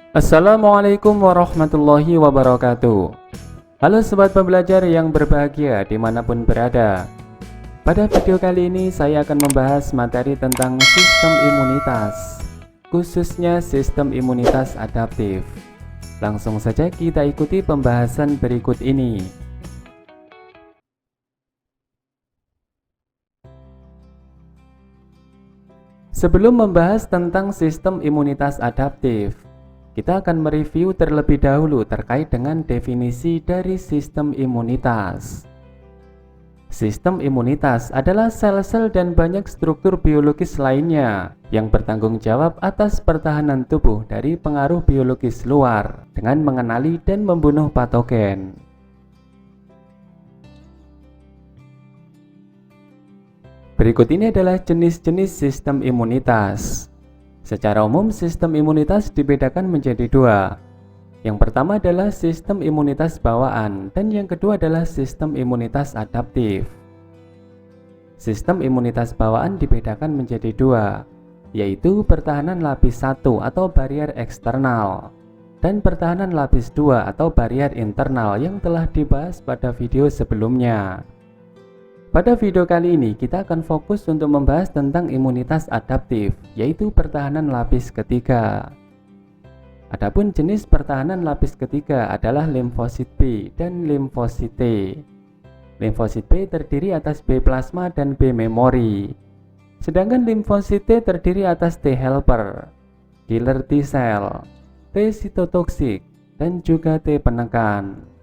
Assalamualaikum warahmatullahi wabarakatuh. Halo sobat pembelajar yang berbahagia dimanapun berada. Pada video kali ini saya akan membahas materi tentang sistem imunitas, khususnya sistem imunitas adaptif. Langsung saja kita ikuti pembahasan berikut ini. Sebelum membahas tentang sistem imunitas adaptif, kita akan mereview terlebih dahulu terkait dengan definisi dari sistem imunitas. Sistem imunitas adalah sel-sel dan banyak struktur biologis lainnya yang bertanggung jawab atas pertahanan tubuh dari pengaruh biologis luar dengan mengenali dan membunuh patogen. Berikut ini adalah jenis-jenis sistem imunitas. Secara umum, sistem imunitas dibedakan menjadi dua. Yang pertama adalah sistem imunitas bawaan, dan yang kedua adalah sistem imunitas adaptif. Sistem imunitas bawaan dibedakan menjadi dua, yaitu pertahanan lapis 1 atau barier eksternal, dan pertahanan lapis 2 atau barier internal yang telah dibahas pada video sebelumnya. Pada video kali ini kita akan fokus untuk membahas tentang imunitas adaptif, yaitu pertahanan lapis ketiga. Adapun jenis pertahanan lapis ketiga adalah limfosit B dan limfosit T. Limfosit B terdiri atas B plasma dan B memori. Sedangkan limfosit T terdiri atas T helper, killer T cell, T sitotoksik, dan juga T penekan.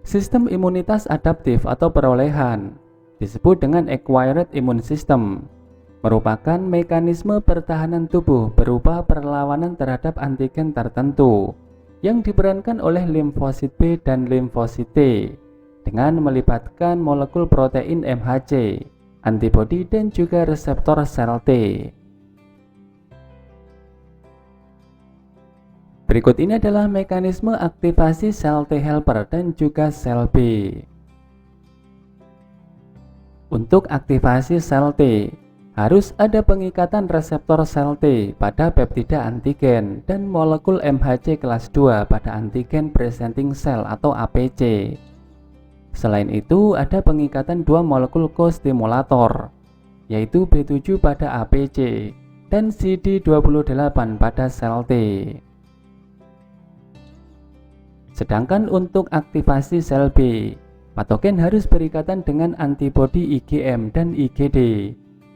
Sistem imunitas adaptif atau perolehan disebut dengan acquired immune system, merupakan mekanisme pertahanan tubuh berupa perlawanan terhadap antigen tertentu yang diperankan oleh limfosit B dan limfosit T dengan melibatkan molekul protein MHC, antibodi dan juga reseptor sel T. Berikut ini adalah mekanisme aktivasi sel T helper dan juga sel B. Untuk aktivasi sel T, harus ada pengikatan reseptor sel T pada peptida antigen dan molekul MHC kelas 2 pada antigen presenting cell atau APC. Selain itu, ada pengikatan dua molekul co-stimulator, yaitu B7 pada APC dan CD28 pada sel T. Sedangkan untuk aktivasi sel B, patogen harus berikatan dengan antibodi IgM dan IgD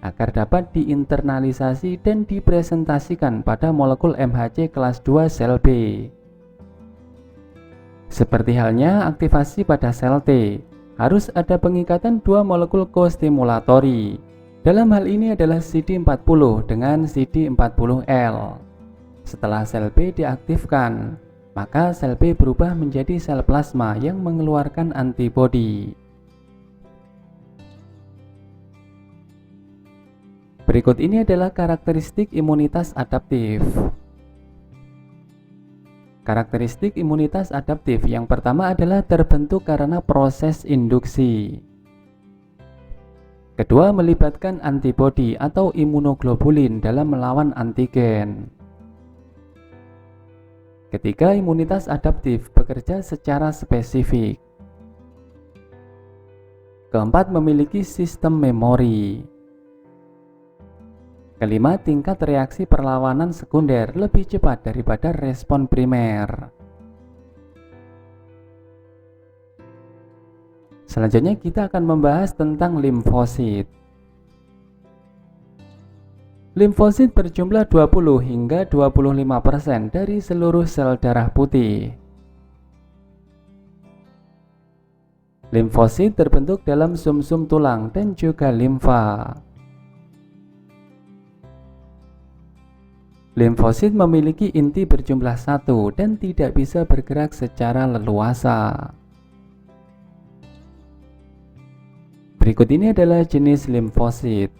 agar dapat diinternalisasi dan dipresentasikan pada molekul MHC kelas 2 sel B. Seperti halnya aktivasi pada sel T, harus ada pengikatan dua molekul co-stimulatori. Dalam hal ini adalah CD40 dengan CD40L. Setelah sel B diaktifkan, maka sel B berubah menjadi sel plasma yang mengeluarkan antibodi. Berikut ini adalah karakteristik imunitas adaptif. Karakteristik imunitas adaptif yang pertama adalah terbentuk karena proses induksi. Kedua, melibatkan antibodi atau imunoglobulin dalam melawan antigen. Ketiga, imunitas adaptif bekerja secara spesifik. Keempat, memiliki sistem memori. Kelima, tingkat reaksi perlawanan sekunder lebih cepat daripada respon primer. Selanjutnya kita akan membahas tentang limfosit. Limfosit berjumlah 20 hingga 25% dari seluruh sel darah putih. Limfosit terbentuk dalam sumsum tulang dan juga limfa. Limfosit memiliki inti berjumlah 1 dan tidak bisa bergerak secara leluasa. Berikut ini adalah jenis limfosit.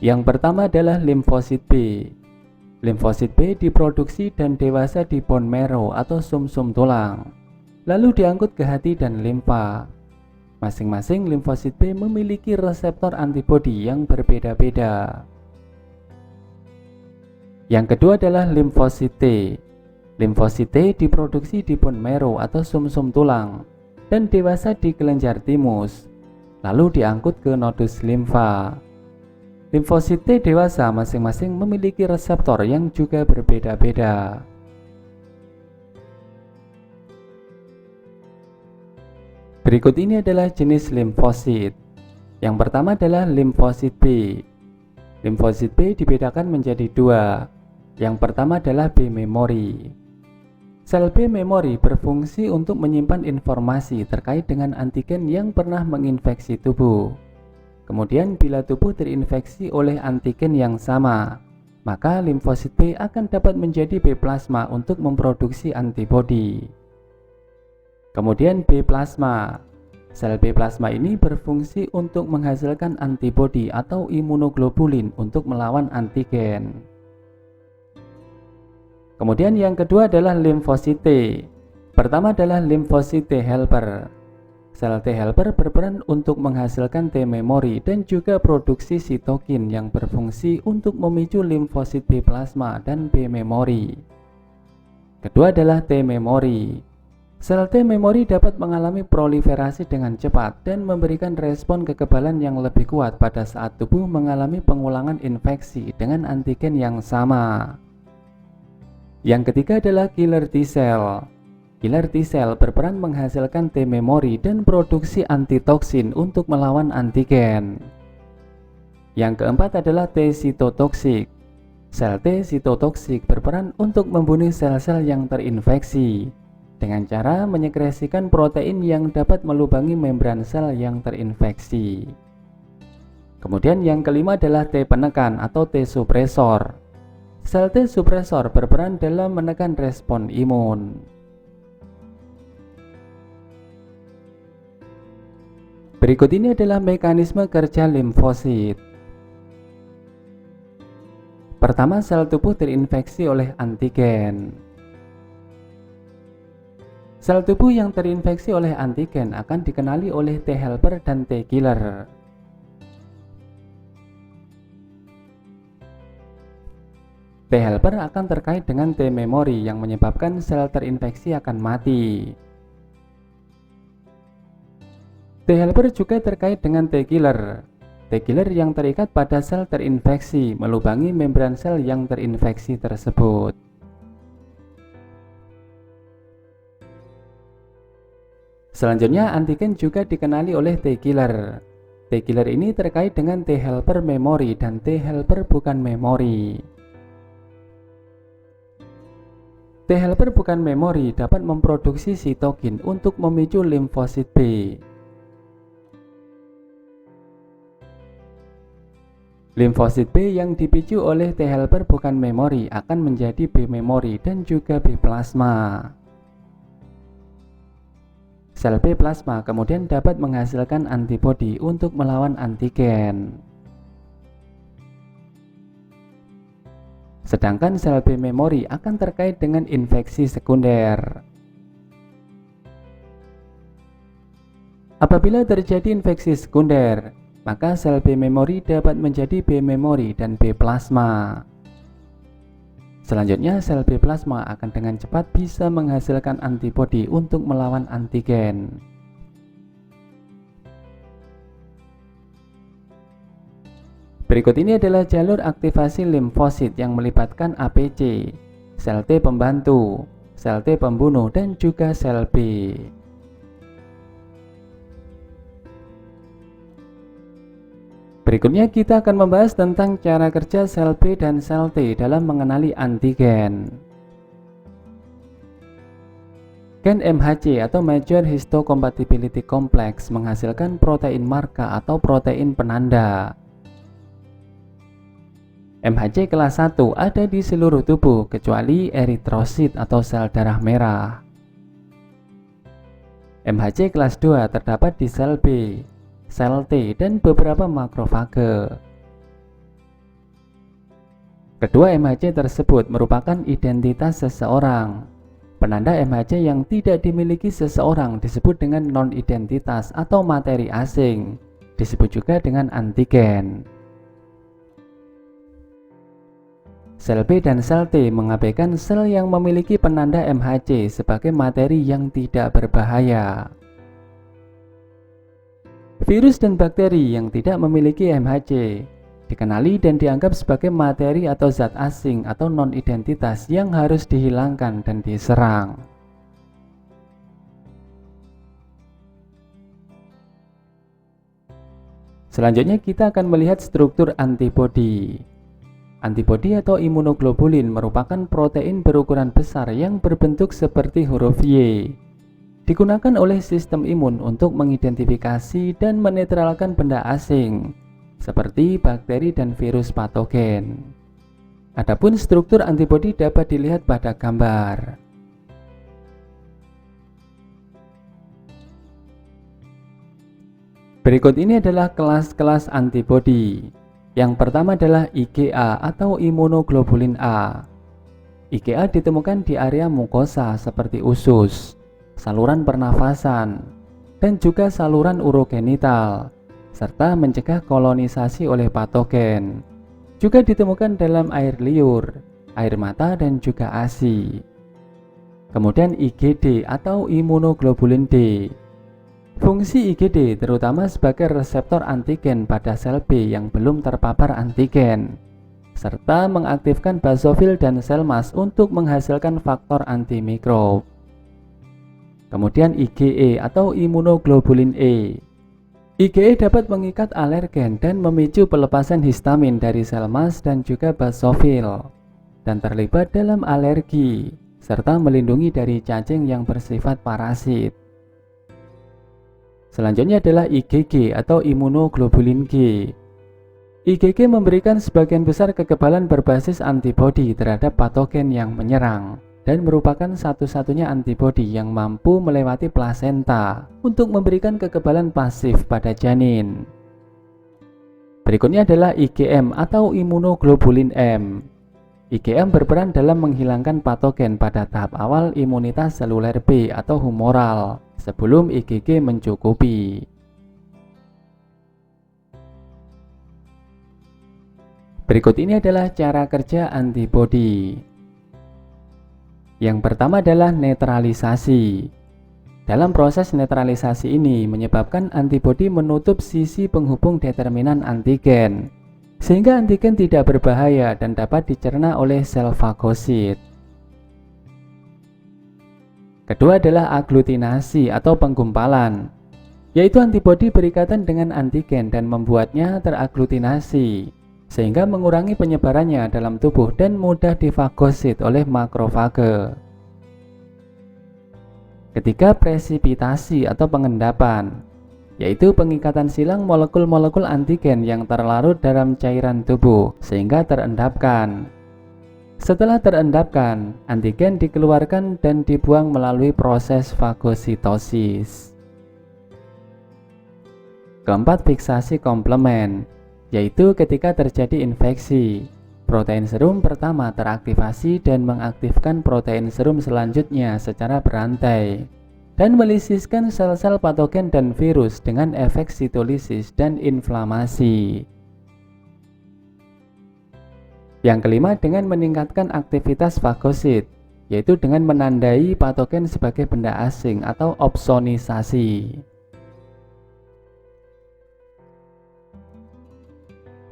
Yang pertama adalah limfosit B. Limfosit B diproduksi dan dewasa di bone marrow atau sumsum tulang, lalu diangkut ke hati dan limfa. Masing-masing limfosit B memiliki reseptor antibodi yang berbeda-beda. Yang kedua adalah limfosit T. Limfosit T diproduksi di bone marrow atau sumsum tulang dan dewasa di kelenjar timus, lalu diangkut ke nodus limfa. Limfosit T dewasa masing-masing memiliki reseptor yang juga berbeda-beda. Berikut ini adalah jenis limfosit. Yang pertama adalah limfosit B. Limfosit B dibedakan menjadi dua. Yang pertama adalah B memory. Sel B memory berfungsi untuk menyimpan informasi terkait dengan antigen yang pernah menginfeksi tubuh. Kemudian bila tubuh terinfeksi oleh antigen yang sama, maka limfosit B akan dapat menjadi B plasma untuk memproduksi antibodi. Kemudian B plasma. Sel B plasma ini berfungsi untuk menghasilkan antibodi atau imunoglobulin untuk melawan antigen. Kemudian yang kedua adalah limfosit T. Pertama adalah limfosit T helper. Sel T helper berperan untuk menghasilkan T memory dan juga produksi sitokin yang berfungsi untuk memicu limfosit B plasma dan B memory. Kedua adalah T memory. Sel T memory dapat mengalami proliferasi dengan cepat dan memberikan respon kekebalan yang lebih kuat pada saat tubuh mengalami pengulangan infeksi dengan antigen yang sama. Yang ketiga adalah killer T cell. Killer T cell berperan menghasilkan T memory dan produksi antitoksin untuk melawan antigen. Yang keempat adalah T cytotoxic. Sel T cytotoxic berperan untuk membunuh sel-sel yang terinfeksi dengan cara menyekresikan protein yang dapat melubangi membran sel yang terinfeksi. Kemudian yang kelima adalah T penekan atau T suppresor. Sel T suppresor berperan dalam menekan respon imun. Berikut ini adalah mekanisme kerja limfosit. Pertama, sel tubuh terinfeksi oleh antigen. Sel tubuh yang terinfeksi oleh antigen akan dikenali oleh T helper dan T killer. T helper akan terkait dengan T memory yang menyebabkan sel terinfeksi akan mati. T helper juga terkait dengan T killer. T killer yang terikat pada sel terinfeksi melubangi membran sel yang terinfeksi tersebut. Selanjutnya, antigen juga dikenali oleh T killer. T killer ini terkait dengan T helper memory dan T helper bukan memory. T helper bukan memory dapat memproduksi sitokin untuk memicu limfosit B. Limfosit B yang dipicu oleh T helper bukan memory akan menjadi B memory dan juga B plasma. Sel B plasma kemudian dapat menghasilkan antibodi untuk melawan antigen. Sedangkan sel B memory akan terkait dengan infeksi sekunder. Apabila terjadi infeksi sekunder, maka sel B memory dapat menjadi B memory dan B plasma. Selanjutnya, sel B plasma akan dengan cepat bisa menghasilkan antibodi untuk melawan antigen. Berikut ini adalah jalur aktivasi limfosit yang melibatkan APC, sel T pembantu, sel T pembunuh, dan juga sel B. Berikutnya kita akan membahas tentang cara kerja sel B dan sel T dalam mengenali antigen. Gen MHC atau Major Histocompatibility Complex menghasilkan protein marka atau protein penanda. MHC kelas 1 ada di seluruh tubuh kecuali eritrosit atau sel darah merah. MHC kelas 2 terdapat di sel B, sel T, dan beberapa makrofage. Kedua MHC tersebut merupakan identitas seseorang. Penanda MHC yang tidak dimiliki seseorang disebut dengan non-identitas atau materi asing, disebut juga dengan antigen. Sel B dan sel T mengabaikan sel yang memiliki penanda MHC sebagai materi yang tidak berbahaya. Virus dan bakteri yang tidak memiliki MHC dikenali dan dianggap sebagai materi atau zat asing atau non-identitas yang harus dihilangkan dan diserang. Selanjutnya kita akan melihat struktur antibodi. Antibodi atau imunoglobulin merupakan protein berukuran besar yang berbentuk seperti huruf Y. Digunakan oleh sistem imun untuk mengidentifikasi dan menetralkan benda asing seperti bakteri dan virus patogen. Adapun struktur antibodi dapat dilihat pada gambar. Berikut ini adalah kelas-kelas antibodi. Yang pertama adalah IgA atau imunoglobulin A. IgA ditemukan di area mukosa seperti usus, saluran pernafasan, dan juga saluran urogenital, serta mencegah kolonisasi oleh patogen. Juga ditemukan dalam air liur, air mata, dan juga ASI. Kemudian IgD atau imunoglobulin D. Fungsi IgD terutama sebagai reseptor antigen pada sel B yang belum terpapar antigen, serta mengaktifkan basofil dan sel mas untuk menghasilkan faktor antimikrob. Kemudian IgE atau imunoglobulin E. IgE dapat mengikat alergen dan memicu pelepasan histamin dari sel mas dan juga basofil, dan terlibat dalam alergi, serta melindungi dari cacing yang bersifat parasit. Selanjutnya adalah IgG atau imunoglobulin G. IgG memberikan sebagian besar kekebalan berbasis antibodi terhadap patogen yang menyerang, dan merupakan satu-satunya antibodi yang mampu melewati plasenta untuk memberikan kekebalan pasif pada janin. Berikutnya adalah IgM atau imunoglobulin M. IgM berperan dalam menghilangkan patogen pada tahap awal imunitas seluler B atau humoral sebelum IgG mencukupi. Berikut ini adalah cara kerja antibodi. Yang pertama adalah netralisasi. Dalam proses netralisasi ini menyebabkan antibodi menutup sisi penghubung determinan antigen, sehingga antigen tidak berbahaya dan dapat dicerna oleh sel fagosit. Kedua adalah aglutinasi atau penggumpalan, yaitu antibodi berikatan dengan antigen dan membuatnya teraglutinasi, sehingga mengurangi penyebarannya dalam tubuh dan mudah difagosit oleh makrofage. Ketiga, presipitasi atau pengendapan, yaitu pengikatan silang molekul-molekul antigen yang terlarut dalam cairan tubuh sehingga terendapkan. Setelah terendapkan, antigen dikeluarkan dan dibuang melalui proses fagositosis. Keempat, fiksasi komplement, yaitu ketika terjadi infeksi, protein serum pertama teraktivasi dan mengaktifkan protein serum selanjutnya secara berantai, dan melisiskan sel-sel patogen dan virus dengan efek sitolisis dan inflamasi. Yang kelima, dengan meningkatkan aktivitas fagosit, yaitu dengan menandai patogen sebagai benda asing atau opsonisasi.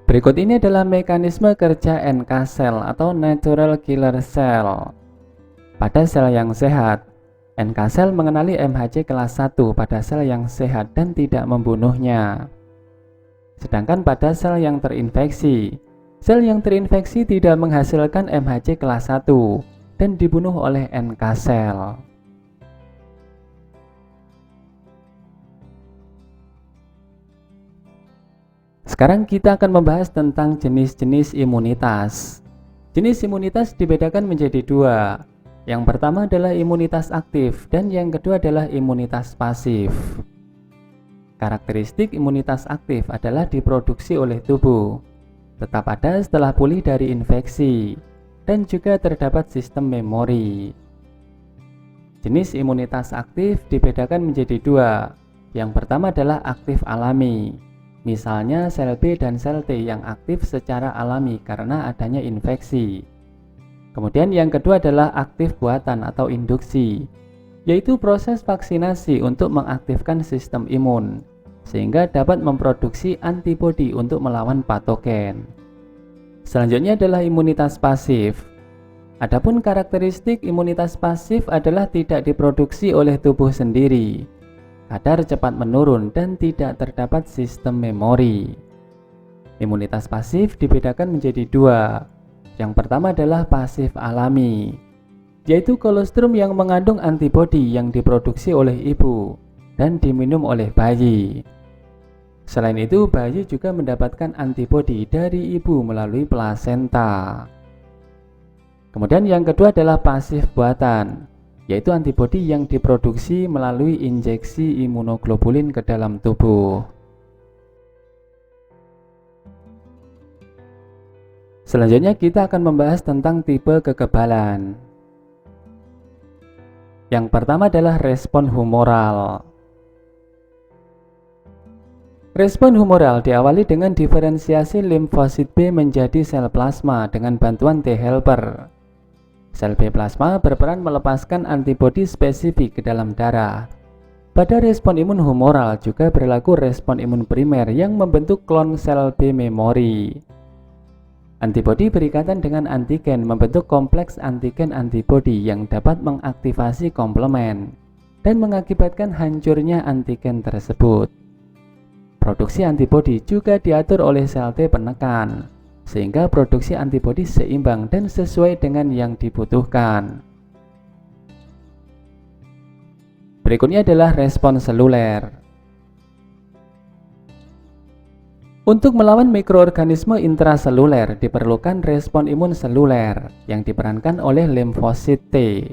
Berikut ini adalah mekanisme kerja NK cell atau natural killer cell. Pada sel yang sehat, NK cell mengenali MHC kelas 1 pada sel yang sehat dan tidak membunuhnya. Sedangkan pada sel yang terinfeksi tidak menghasilkan MHC kelas 1 dan dibunuh oleh NK cell. Sekarang kita akan membahas tentang jenis-jenis imunitas. Jenis imunitas dibedakan menjadi dua. Yang pertama adalah imunitas aktif dan yang kedua adalah imunitas pasif. Karakteristik imunitas aktif adalah diproduksi oleh tubuh, tetap ada setelah pulih dari infeksi, dan juga terdapat sistem memori. Jenis imunitas aktif dibedakan menjadi dua. Yang pertama adalah aktif alami, misalnya sel B dan sel T yang aktif secara alami karena adanya infeksi. Kemudian yang kedua adalah aktif buatan atau induksi, yaitu proses vaksinasi untuk mengaktifkan sistem imun, sehingga dapat memproduksi antibodi untuk melawan patogen. Selanjutnya adalah imunitas pasif. Adapun karakteristik imunitas pasif adalah tidak diproduksi oleh tubuh sendiri, kadar cepat menurun dan tidak terdapat sistem memori. Imunitas pasif dibedakan menjadi dua. Yang pertama adalah pasif alami, yaitu kolostrum yang mengandung antibodi yang diproduksi oleh ibu dan diminum oleh bayi. Selain itu, bayi juga mendapatkan antibodi dari ibu melalui plasenta. Kemudian yang kedua adalah pasif buatan, yaitu antibodi yang diproduksi melalui injeksi imunoglobulin ke dalam tubuh. Selanjutnya kita akan membahas tentang tipe kekebalan. Yang pertama adalah respon humoral. Respon humoral diawali dengan diferensiasi limfosit B menjadi sel plasma dengan bantuan T helper. Sel B plasma berperan melepaskan antibodi spesifik ke dalam darah. Pada respon imun humoral juga berlaku respon imun primer yang membentuk klon sel B memori. Antibodi berikatan dengan antigen membentuk kompleks antigen-antibodi yang dapat mengaktifasi komplement dan mengakibatkan hancurnya antigen tersebut. Produksi antibodi juga diatur oleh sel T penekan, sehingga produksi antibodi seimbang dan sesuai dengan yang dibutuhkan. Berikutnya adalah respon seluler. Untuk melawan mikroorganisme intraseluler diperlukan respon imun seluler yang diperankan oleh limfosit T.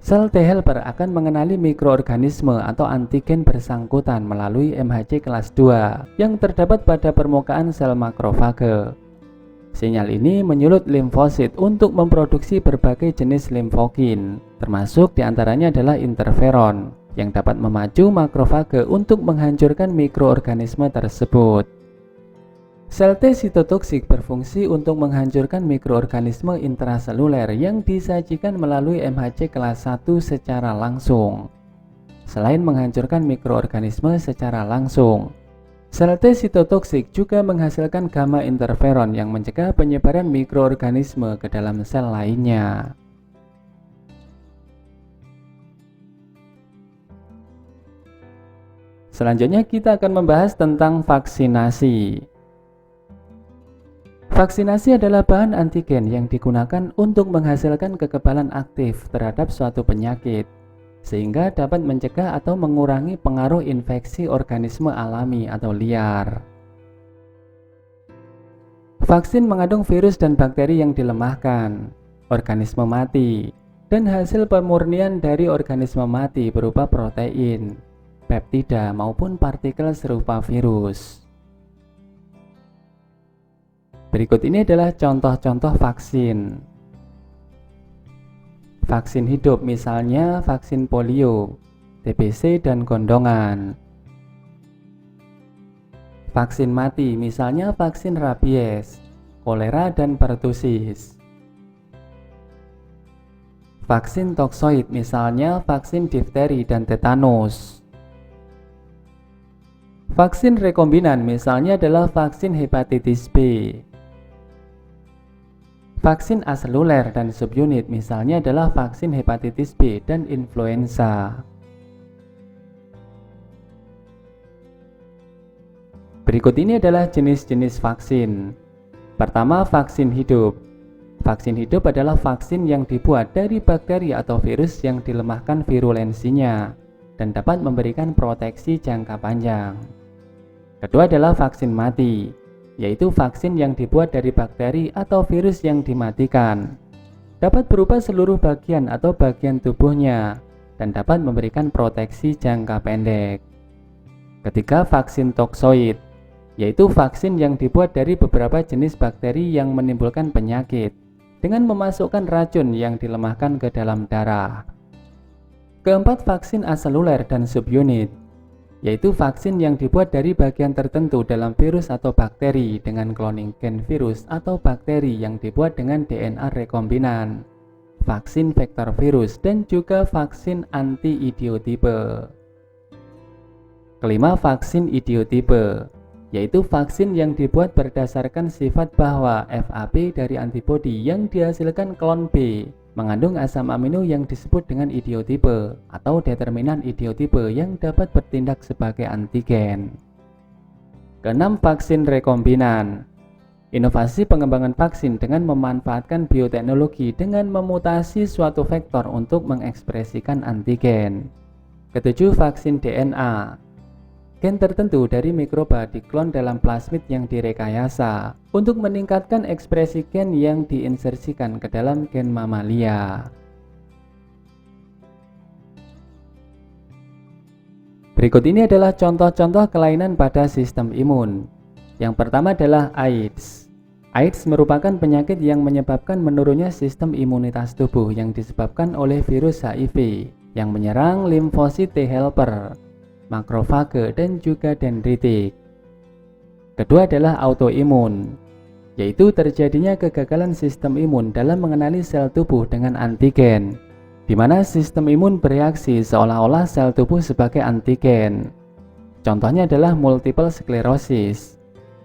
Sel T helper akan mengenali mikroorganisme atau antigen bersangkutan melalui MHC kelas 2 yang terdapat pada permukaan sel makrofage. Sinyal ini menyulut limfosit untuk memproduksi berbagai jenis limfokin, termasuk diantaranya adalah interferon, yang dapat memacu makrofage untuk menghancurkan mikroorganisme tersebut. Sel T sitotoksik berfungsi untuk menghancurkan mikroorganisme intraseluler yang disajikan melalui MHC kelas 1 secara langsung. Selain menghancurkan mikroorganisme secara langsung, sel T sitotoksik juga menghasilkan gamma interferon yang mencegah penyebaran mikroorganisme ke dalam sel lainnya. Selanjutnya kita akan membahas tentang vaksinasi. Vaksinasi adalah bahan antigen yang digunakan untuk menghasilkan kekebalan aktif terhadap suatu penyakit, sehingga dapat mencegah atau mengurangi pengaruh infeksi organisme alami atau liar. Vaksin mengandung virus dan bakteri yang dilemahkan, organisme mati, dan hasil pemurnian dari organisme mati berupa protein, peptida maupun partikel serupa virus. Berikut ini adalah contoh-contoh vaksin. Vaksin hidup misalnya vaksin polio, TBC dan gondongan. Vaksin mati misalnya vaksin rabies, kolera dan pertusis. Vaksin toksoid misalnya vaksin difteri dan tetanus. Vaksin rekombinan misalnya adalah vaksin hepatitis B. Vaksin aseluler dan subunit misalnya adalah vaksin hepatitis B dan influenza. Berikut ini adalah jenis-jenis vaksin. Pertama, vaksin hidup. Vaksin hidup adalah vaksin yang dibuat dari bakteri atau virus yang dilemahkan virulensinya dan dapat memberikan proteksi jangka panjang. Kedua adalah vaksin mati, yaitu vaksin yang dibuat dari bakteri atau virus yang dimatikan. Dapat berupa seluruh bagian atau bagian tubuhnya dan dapat memberikan proteksi jangka pendek. Ketiga, vaksin toksoid, yaitu vaksin yang dibuat dari beberapa jenis bakteri yang menimbulkan penyakit dengan memasukkan racun yang dilemahkan ke dalam darah. Keempat, vaksin aseluler dan subunit, yaitu vaksin yang dibuat dari bagian tertentu dalam virus atau bakteri dengan cloning gen virus atau bakteri yang dibuat dengan DNA rekombinan, vaksin vektor virus, dan juga vaksin anti-idiotipe. Kelima, vaksin idiotipe, yaitu vaksin yang dibuat berdasarkan sifat bahwa FAB dari antibodi yang dihasilkan klon B mengandung asam amino yang disebut dengan idiotipe atau determinan idiotipe yang dapat bertindak sebagai antigen. Keenam, vaksin rekombinan, inovasi pengembangan vaksin dengan memanfaatkan bioteknologi dengan memutasi suatu vektor untuk mengekspresikan antigen. Ketujuh, vaksin DNA, gen tertentu dari mikroba diklon dalam plasmid yang direkayasa untuk meningkatkan ekspresi gen yang diinsersikan ke dalam gen mamalia. Berikut ini adalah contoh-contoh kelainan pada sistem imun. Yang pertama adalah AIDS. AIDS merupakan penyakit yang menyebabkan menurunnya sistem imunitas tubuh yang disebabkan oleh virus HIV yang menyerang limfosit T helper, makrofage, dan juga dendritik. Kedua adalah autoimun, yaitu terjadinya kegagalan sistem imun dalam mengenali sel tubuh dengan antigen, di mana sistem imun bereaksi seolah-olah sel tubuh sebagai antigen. Contohnya adalah multiple sklerosis,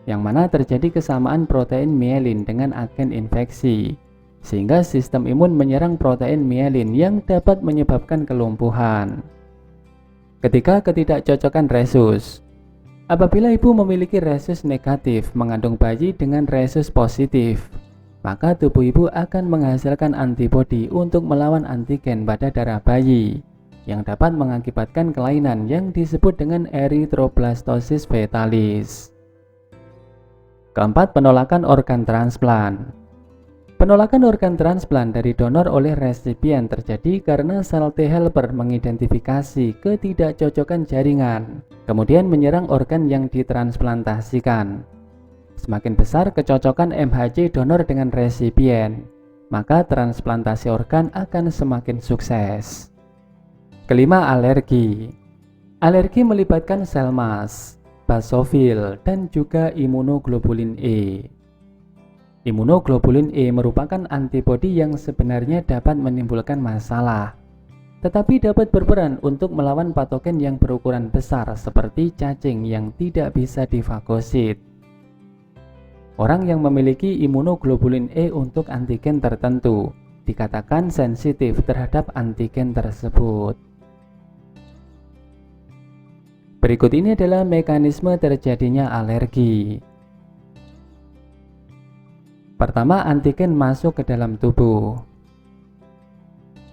yang mana terjadi kesamaan protein mielin dengan agen infeksi, sehingga sistem imun menyerang protein mielin yang dapat menyebabkan kelumpuhan. Ketiga, ketidakcocokan resus. Apabila ibu memiliki resus negatif mengandung bayi dengan resus positif, maka tubuh ibu akan menghasilkan antibodi untuk melawan antigen pada darah bayi yang dapat mengakibatkan kelainan yang disebut dengan erythroblastosis fetalis. Keempat, penolakan organ transplant. Penolakan organ transplant dari donor oleh resipien terjadi karena sel T helper mengidentifikasi ketidakcocokan jaringan, kemudian menyerang organ yang ditransplantasikan. Semakin besar kecocokan MHC donor dengan resipien, maka transplantasi organ akan semakin sukses. Kelima, alergi. Alergi melibatkan sel mast, basofil, dan juga imunoglobulin E. Imunoglobulin E merupakan antibodi yang sebenarnya dapat menimbulkan masalah, tetapi dapat berperan untuk melawan patogen yang berukuran besar seperti cacing yang tidak bisa difagosit. Orang yang memiliki imunoglobulin E untuk antigen tertentu dikatakan sensitif terhadap antigen tersebut. Berikut ini adalah mekanisme terjadinya alergi. Pertama, antigen masuk ke dalam tubuh.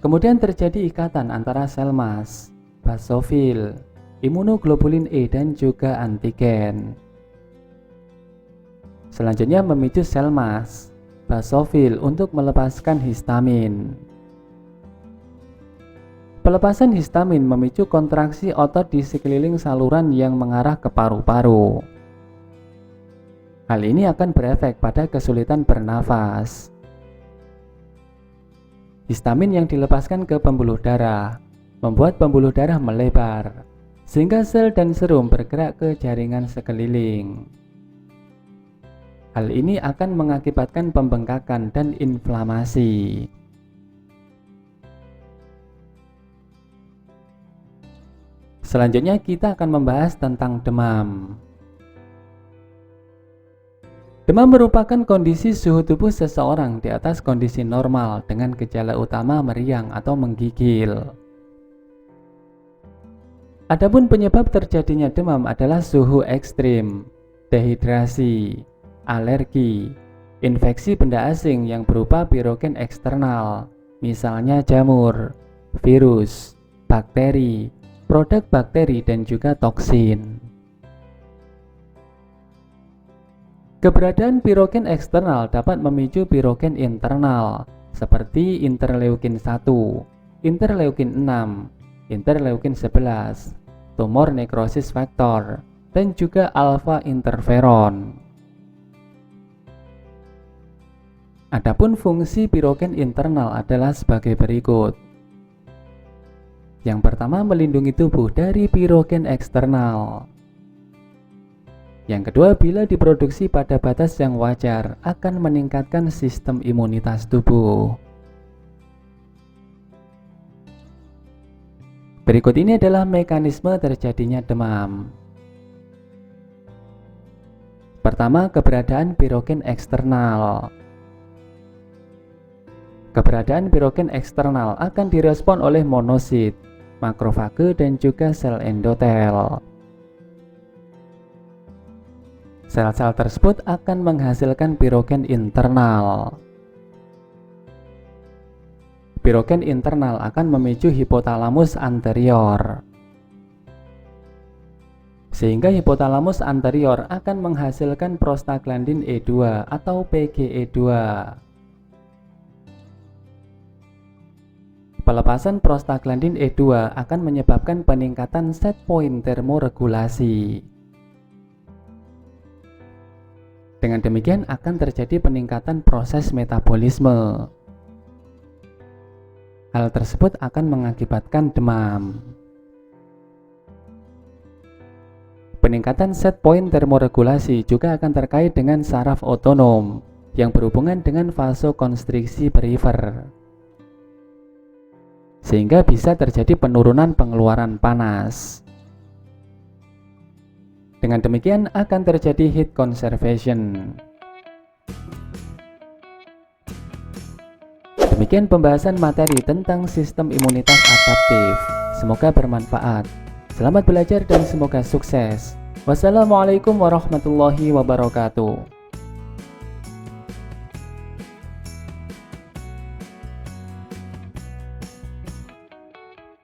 Kemudian terjadi ikatan antara sel mast, basofil, imunoglobulin E, dan juga antigen. Selanjutnya memicu sel mast, basofil untuk melepaskan histamin. Pelepasan histamin memicu kontraksi otot di sekeliling saluran yang mengarah ke paru-paru. Hal ini akan berefek pada kesulitan bernafas. Histamin yang dilepaskan ke pembuluh darah membuat pembuluh darah melebar, sehingga sel dan serum bergerak ke jaringan sekeliling. Hal ini akan mengakibatkan pembengkakan dan inflamasi. Selanjutnya kita akan membahas tentang demam. Demam merupakan kondisi suhu tubuh seseorang di atas kondisi normal dengan gejala utama meriang atau menggigil. Adapun penyebab terjadinya demam adalah suhu ekstrim, dehidrasi, alergi, infeksi benda asing yang berupa pirogen eksternal, misalnya jamur, virus, bakteri, produk bakteri, dan juga toksin. Keberadaan pirogen eksternal dapat memicu pirogen internal seperti interleukin 1, interleukin 6, interleukin 11, tumor nekrosis faktor, dan juga alfa interferon. Adapun fungsi pirogen internal adalah sebagai berikut. Yang pertama, melindungi tubuh dari pirogen eksternal. Yang kedua, bila diproduksi pada batas yang wajar, akan meningkatkan sistem imunitas tubuh. Berikut ini adalah mekanisme terjadinya demam. Pertama, keberadaan pirogen eksternal. Keberadaan pirogen eksternal akan direspon oleh monosit, makrofage, dan juga sel endotel. Sel-sel tersebut akan menghasilkan pirogen internal. Pirogen internal akan memicu hipotalamus anterior, sehingga hipotalamus anterior akan menghasilkan prostaglandin E2 atau PGE2. Pelepasan prostaglandin E2 akan menyebabkan peningkatan set point termoregulasi. Dengan demikian akan terjadi peningkatan proses metabolisme. Hal tersebut akan mengakibatkan demam. Peningkatan set point termoregulasi juga akan terkait dengan saraf otonom yang berhubungan dengan vasokonstriksi perifer, sehingga bisa terjadi penurunan pengeluaran panas. Dengan demikian akan terjadi heat conservation. Demikian pembahasan materi tentang sistem imunitas adaptif. Semoga bermanfaat. Selamat belajar dan semoga sukses. Wassalamualaikum warahmatullahi wabarakatuh.